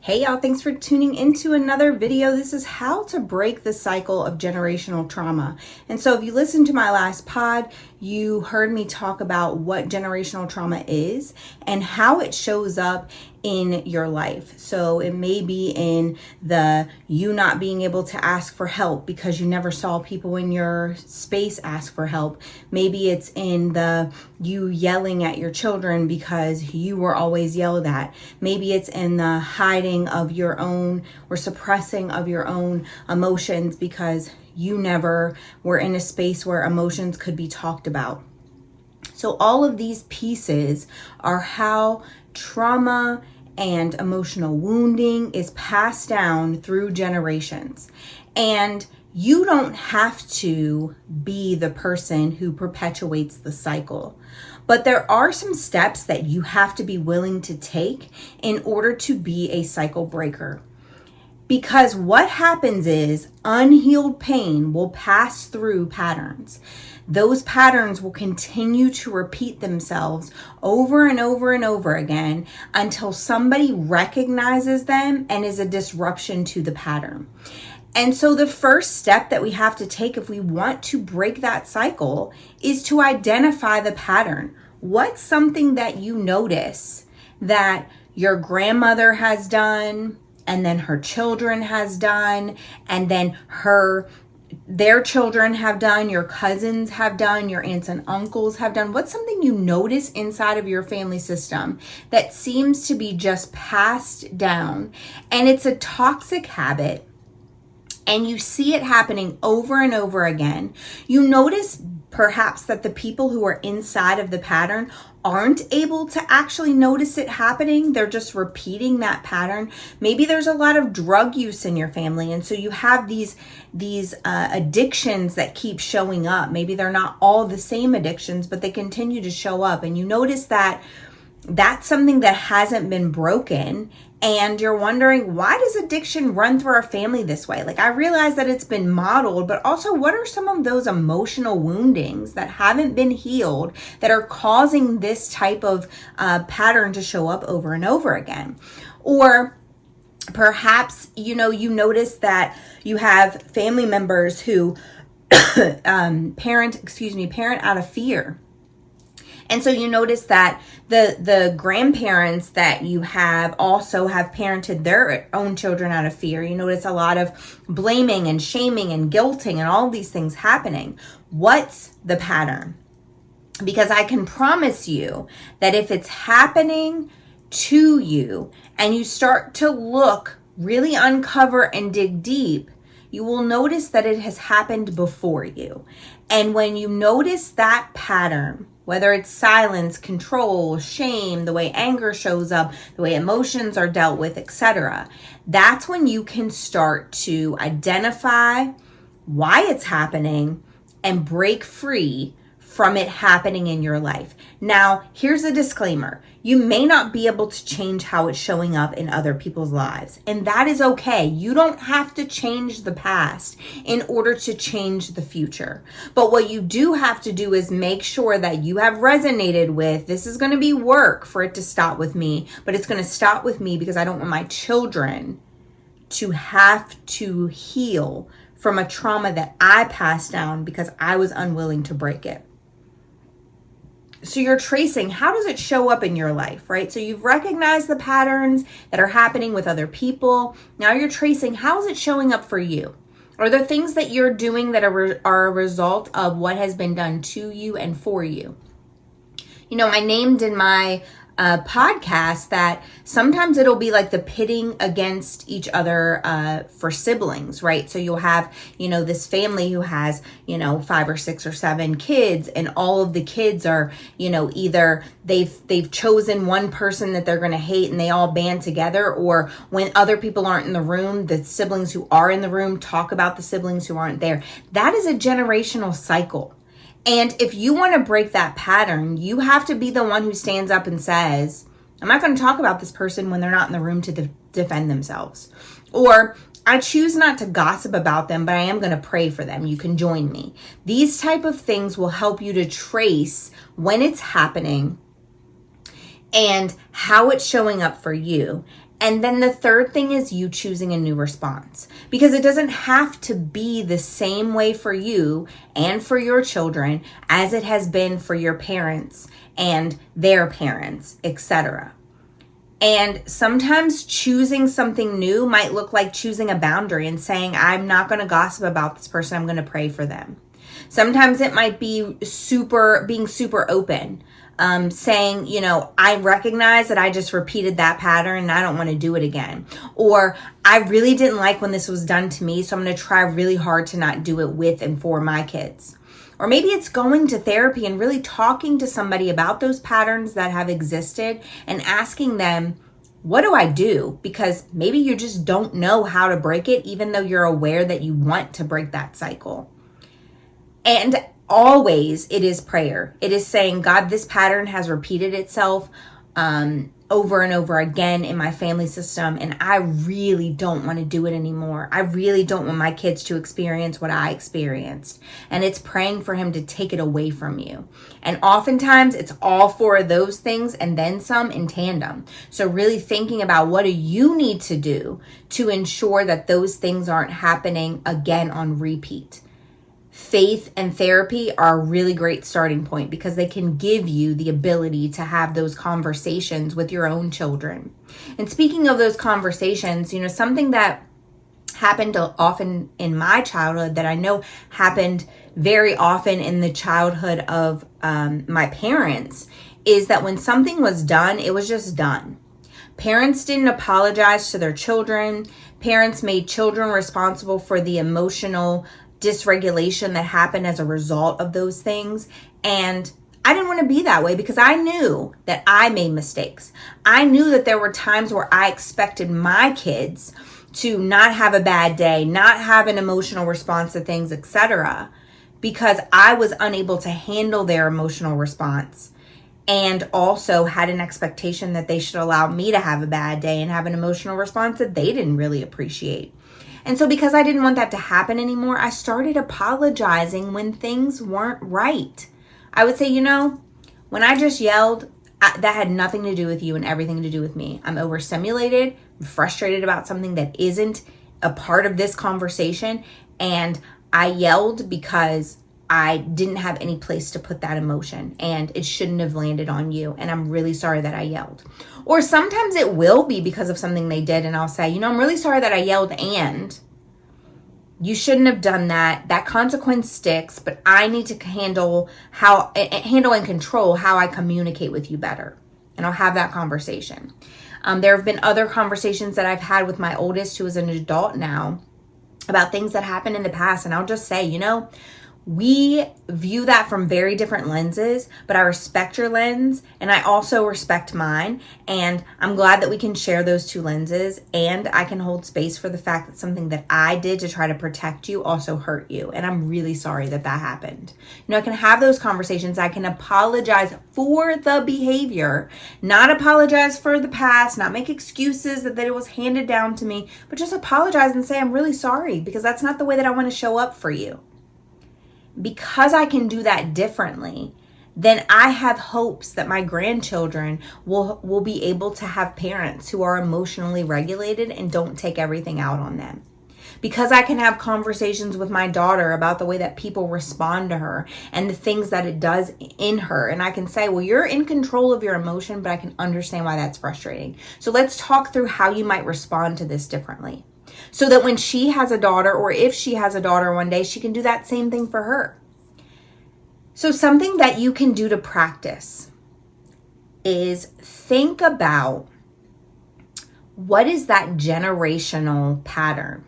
Hey y'all, thanks for tuning into another video. This is how to break the cycle of generational trauma. And so if you listened to my last pod, you heard me talk about what generational trauma is and how it shows up in your life. So it may be in the you not being able to ask for help because you never saw people in your space ask for help. Maybe it's in the you yelling at your children because you were always yelled at. Maybe it's in the hiding of your own or suppressing of your own emotions because you never were in a space where emotions could be talked about. So all of these pieces are how trauma and emotional wounding is passed down through generations. And you don't have to be the person who perpetuates the cycle. But there are some steps that you have to be willing to take in order to be a cycle breaker. Because what happens is unhealed pain will pass through patterns. Those patterns will continue to repeat themselves over and over and over again until somebody recognizes them and is a disruption to the pattern. And so the first step that we have to take if we want to break that cycle is to identify the pattern. What's something that you notice that your grandmother has done, and then her children has done, and then their children have done, your cousins have done, your aunts and uncles have done? What's something you notice inside of your family system that seems to be just passed down, and it's a toxic habit, and you see it happening over and over again? You notice perhaps that the people who are inside of the pattern aren't able to actually notice it happening. They're just repeating that pattern. Maybe there's a lot of drug use in your family, and so you have these addictions that keep showing up. Maybe they're not all the same addictions, but they continue to show up, and you notice that that's something that hasn't been broken. And you're wondering, why does addiction run through our family this way? Like, I realize that it's been modeled, but also what are some of those emotional woundings that haven't been healed that are causing this type of pattern to show up over and over again? Or perhaps, you notice that you have family members who parent out of fear. And so you notice that the grandparents that you have also have parented their own children out of fear. You notice a lot of blaming and shaming and guilting and all these things happening. What's the pattern? Because I can promise you that if it's happening to you and you start to look, really uncover and dig deep, you will notice that it has happened before you. And when you notice that pattern, whether it's silence, control, shame, the way anger shows up, the way emotions are dealt with, etc., that's when you can start to identify why it's happening and break free from it happening in your life. Now, here's a disclaimer. You may not be able to change how it's showing up in other people's lives, and that is okay. You don't have to change the past in order to change the future. But what you do have to do is make sure that you have resonated with, this is going to be work for it to stop with me, but it's going to stop with me because I don't want my children to have to heal from a trauma that I passed down because I was unwilling to break it. So you're tracing, how does it show up in your life, right? So you've recognized the patterns that are happening with other people. Now you're tracing, how is it showing up for you? Are there things that you're doing that are a result of what has been done to you and for you? I named in my podcast that sometimes it'll be like the pitting against each other for siblings, right? So you'll have, this family who has, 5 or 6 or 7 kids, and all of the kids are, either they've chosen one person that they're going to hate and they all band together, or when other people aren't in the room, the siblings who are in the room talk about the siblings who aren't there. That is a generational cycle. And if you want to break that pattern, you have to be the one who stands up and says, I'm not going to talk about this person when they're not in the room to defend themselves. Or I choose not to gossip about them, but I am going to pray for them. You can join me. These type of things will help you to trace when it's happening and how it's showing up for you. And then the third thing is you choosing a new response, because it doesn't have to be the same way for you and for your children as it has been for your parents and their parents, etc. And sometimes choosing something new might look like choosing a boundary and saying, I'm not going to gossip about this person. I'm going to pray for them. Sometimes it might be being super open, saying, I recognize that I just repeated that pattern and I don't want to do it again. Or I really didn't like when this was done to me, so I'm going to try really hard to not do it with and for my kids. Or maybe it's going to therapy and really talking to somebody about those patterns that have existed and asking them, what do I do? Because maybe you just don't know how to break it, even though you're aware that you want to break that cycle. And always it is prayer. It is saying, God, this pattern has repeated itself over and over again in my family system, and I really don't want to do it anymore. I really don't want my kids to experience what I experienced. And it's praying for him to take it away from you. And oftentimes it's all four of those things and then some in tandem. So really thinking about, what do you need to do to ensure that those things aren't happening again on repeat? Faith and therapy are a really great starting point, because they can give you the ability to have those conversations with your own children. And speaking of those conversations, something that happened often in my childhood that I know happened very often in the childhood of my parents is that when something was done, it was just done. Parents didn't apologize to their children. Parents made children responsible for the emotional dysregulation that happened as a result of those things. And I didn't want to be that way, because I knew that I made mistakes. I knew that there were times where I expected my kids to not have a bad day, not have an emotional response to things, etc., because I was unable to handle their emotional response, and also had an expectation that they should allow me to have a bad day and have an emotional response that they didn't really appreciate. And so because I didn't want that to happen anymore, I started apologizing when things weren't right. I would say, when I just yelled, that had nothing to do with you and everything to do with me. I'm overstimulated, I'm frustrated about something that isn't a part of this conversation. And I yelled because I didn't have any place to put that emotion, and it shouldn't have landed on you. And I'm really sorry that I yelled. Or sometimes it will be because of something they did, and I'll say, I'm really sorry that I yelled, and you shouldn't have done that. That consequence sticks, but I need to handle and control how I communicate with you better. And I'll have that conversation. There have been other conversations that I've had with my oldest, who is an adult now, about things that happened in the past. And I'll just say, we view that from very different lenses, but I respect your lens and I also respect mine. And I'm glad that we can share those two lenses, and I can hold space for the fact that something that I did to try to protect you also hurt you. And I'm really sorry that happened. I can have those conversations. I can apologize for the behavior, not apologize for the past, not make excuses that it was handed down to me, but just apologize and say, I'm really sorry, because that's not the way that I want to show up for you. Because I can do that differently, then I have hopes that my grandchildren will be able to have parents who are emotionally regulated and don't take everything out on them. Because I can have conversations with my daughter about the way that people respond to her and the things that it does in her. And I can say, well, you're in control of your emotion, but I can understand why that's frustrating. So let's talk through how you might respond to this differently, so that when she has a daughter, or if she has a daughter one day, she can do that same thing for her. So something that you can do to practice is think about, what is that generational pattern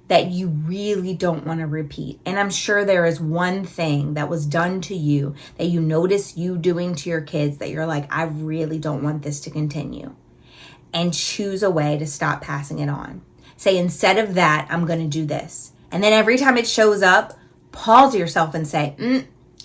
that you really don't want to repeat? And I'm sure there is one thing that was done to you that you notice you doing to your kids that you're like, I really don't want this to continue. And choose a way to stop passing it on. Say, instead of that, I'm going to do this. And then every time it shows up, pause yourself and say,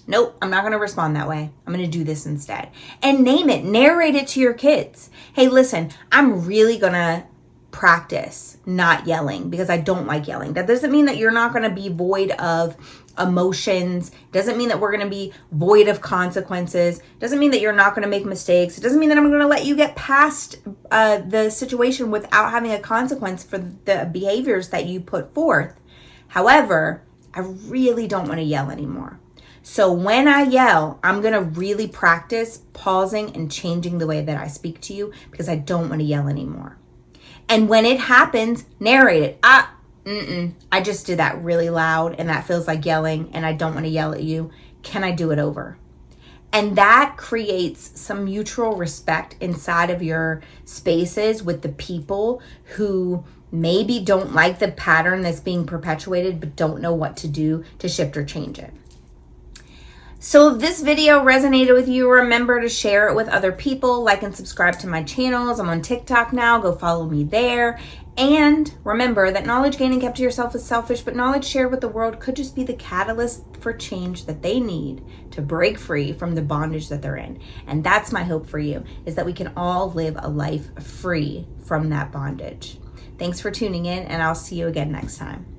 nope, I'm not going to respond that way. I'm going to do this instead. And name it, narrate it to your kids. Hey, listen, I'm really going to practice not yelling because I don't like yelling. That doesn't mean that you're not going to be void of emotions. Doesn't mean that we're going to be void of consequences. Doesn't mean that you're not going to make mistakes. It doesn't mean that I'm going to let you get past the situation without having a consequence for the behaviors that you put forth. However, I really don't want to yell anymore. So when I yell, I'm going to really practice pausing and changing the way that I speak to you, because I don't want to yell anymore. And when it happens, narrate it. I just did that really loud and that feels like yelling and I don't want to yell at you. Can I do it over? And that creates some mutual respect inside of your spaces with the people who maybe don't like the pattern that's being perpetuated but don't know what to do to shift or change it. So if this video resonated with you, remember to share it with other people, like and subscribe to my channels. I'm on TikTok now, go follow me there. And remember that knowledge gained and kept to yourself is selfish, but knowledge shared with the world could just be the catalyst for change that they need to break free from the bondage that they're in. And that's my hope for you, is that we can all live a life free from that bondage. Thanks for tuning in, and I'll see you again next time.